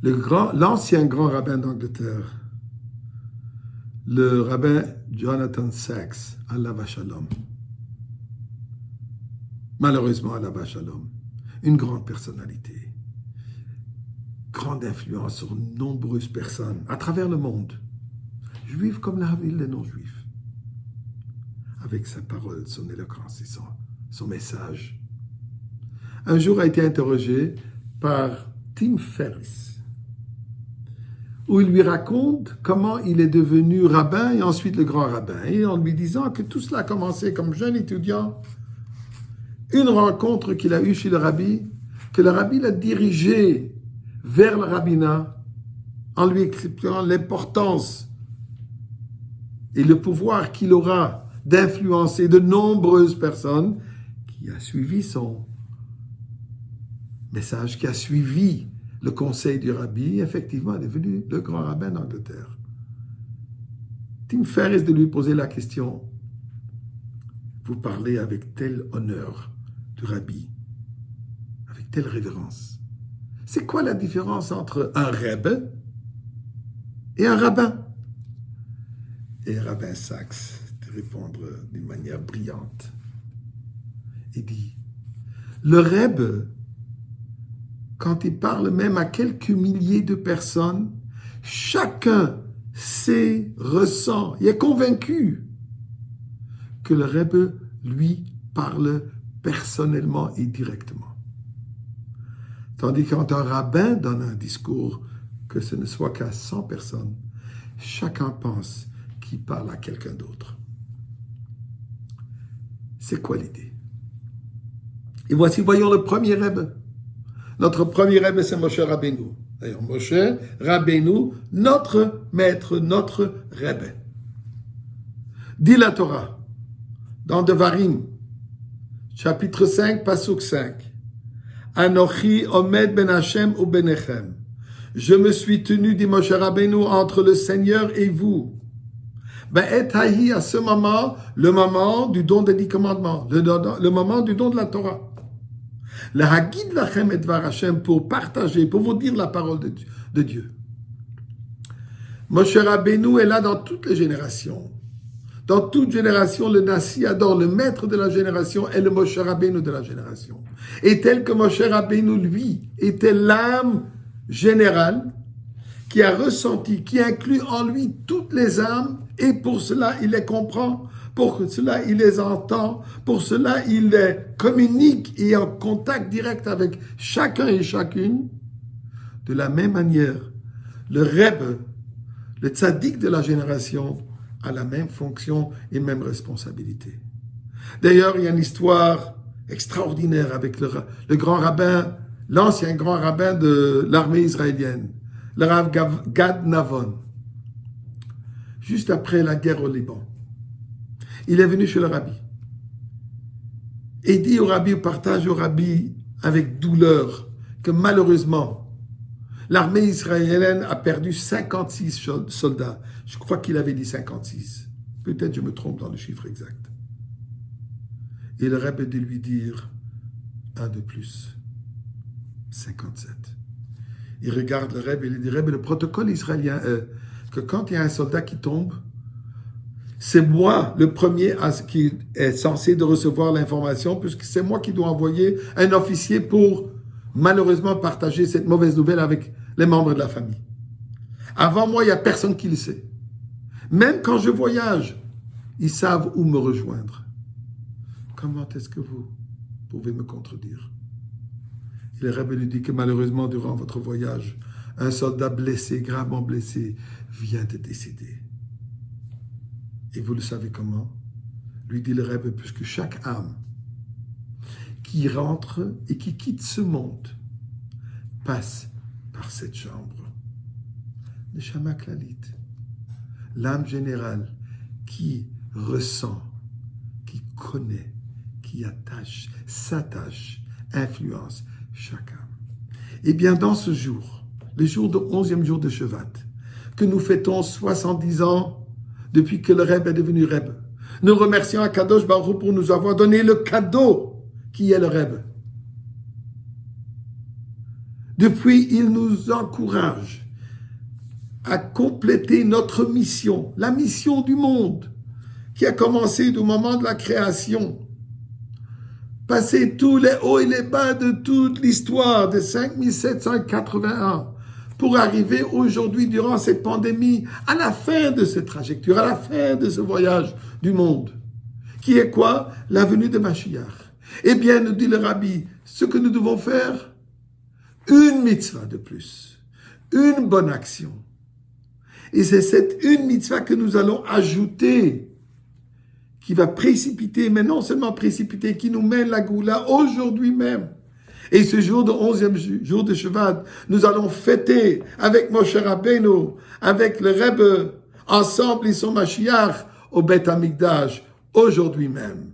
L'ancien grand rabbin d'Angleterre, le rabbin Jonathan Sacks, Allah Shalom, malheureusement Allah Shalom, une grande personnalité, grande influence sur de nombreuses personnes à travers le monde, juifs comme la ville des non-juifs, avec sa parole, son éloquence et son message. Un jour a été interrogé par Tim Ferriss, où il lui raconte comment il est devenu rabbin et ensuite le grand rabbin, et en lui disant que tout cela a commencé comme jeune étudiant, une rencontre qu'il a eue chez le rabbi, que le rabbi l'a dirigé vers le rabbinat en lui expliquant l'importance et le pouvoir qu'il aura d'influencer de nombreuses personnes, qui a suivi son message, qui a suivi le conseil du rabbi, effectivement est devenu le grand rabbin d'Angleterre. Tim Ferriss de lui poser la question, vous parlez avec tel honneur du rabbi, avec telle révérence. C'est quoi la différence entre un rebbe et un rabbin? Et rabbin Sacks de répondre d'une manière brillante. Il dit, le rebbe, quand il parle même à quelques milliers de personnes, chacun sait, ressent, il est convaincu que le rebbe, lui, parle personnellement et directement. Tandis que quand un rabbin donne un discours, que ce ne soit qu'à 100 personnes, chacun pense qu'il parle à quelqu'un d'autre. C'est quoi l'idée? Et voici, voyons le premier rebbe. Notre premier rebbe, c'est Moshe Rabbeinu. D'ailleurs, Moshe Rabbeinu, notre maître, notre rebbe. Dit la Torah, dans Devarim, chapitre 5, pasuk 5. Anochi omed ben Hashem ou benechem. Je me suis tenu, dit Moshe Rabbeinu, entre le Seigneur et vous. Ben et hahi, à ce moment, le moment du don des 10 commandements, le moment du don de la Torah. Le hagid lachem et dvar Hashem, pour partager, pour vous dire la parole de Dieu. Moshe Rabbeinu est là dans toutes les générations. Dans toute génération, le Nassi adore, le maître de la génération est le Moshe Rabbeinu de la génération. Et tel que Moshe Rabbeinu, lui, était l'âme générale qui a ressenti, qui inclut en lui toutes les âmes, et pour cela, il les comprend, pour cela, il les entend, pour cela, il les communique et est en contact direct avec chacun et chacune. De la même manière, le Rebbe, le tzaddik de la génération, a la même fonction et même responsabilité. D'ailleurs, il y a une histoire extraordinaire avec le grand rabbin, l'ancien grand rabbin de l'armée israélienne, le Rav Gad Navon, juste après la guerre au Liban. Il est venu chez le rabbi et dit au rabbi, partage au rabbi avec douleur que malheureusement, l'armée israélienne a perdu 56 soldats. Je crois qu'il avait dit 56. Peut-être je me trompe dans le chiffre exact. Et le rabbi de lui dire un de plus, 57. Il regarde le rabbi et il dit, rabbi, le protocole israélien est que quand il y a un soldat qui tombe, c'est moi le premier qui est censé de recevoir l'information, puisque c'est moi qui dois envoyer un officier pour malheureusement partager cette mauvaise nouvelle avec les membres de la famille. Avant moi, il n'y a personne qui le sait. Même quand je voyage, ils savent où me rejoindre. Comment est-ce que vous pouvez me contredire? Et le rabbin lui dit que malheureusement, durant votre voyage, un soldat blessé, gravement blessé, vient de décéder. Et vous le savez comment? Lui dit le rabbin, puisque chaque âme qui rentre et qui quitte ce monde passe par cette chambre. Le Neshama Klalit, l'âme générale qui ressent, qui connaît, qui attache, s'attache, influence chaque âme. Et bien dans ce jour, le jour de 11e jour de Shevat, que nous fêtons 70 ans depuis que le Rebbe est devenu Rebbe, nous remercions Akadosh Baruch Hu pour nous avoir donné le cadeau qui est le Rebbe. Depuis, il nous encourage à compléter notre mission, la mission du monde, qui a commencé du moment de la création. Passer tous les hauts et les bas de toute l'histoire de 5781 pour arriver aujourd'hui, durant cette pandémie, à la fin de cette trajectoire, à la fin de ce voyage du monde. Qui est quoi? La venue de Mashiach. Eh bien, nous dit le Rabbi, ce que nous devons faire, une mitzvah de plus, une bonne action. Et c'est cette une mitzvah que nous allons ajouter, qui va précipiter, mais non seulement précipiter, qui nous mène la Goula aujourd'hui même. Et ce jour de 11e jour de Shevat, nous allons fêter avec Moshe Rabbeinu, avec le Rebbe, ensemble, ils sont Mashiach, au Beth Amikdash, aujourd'hui même.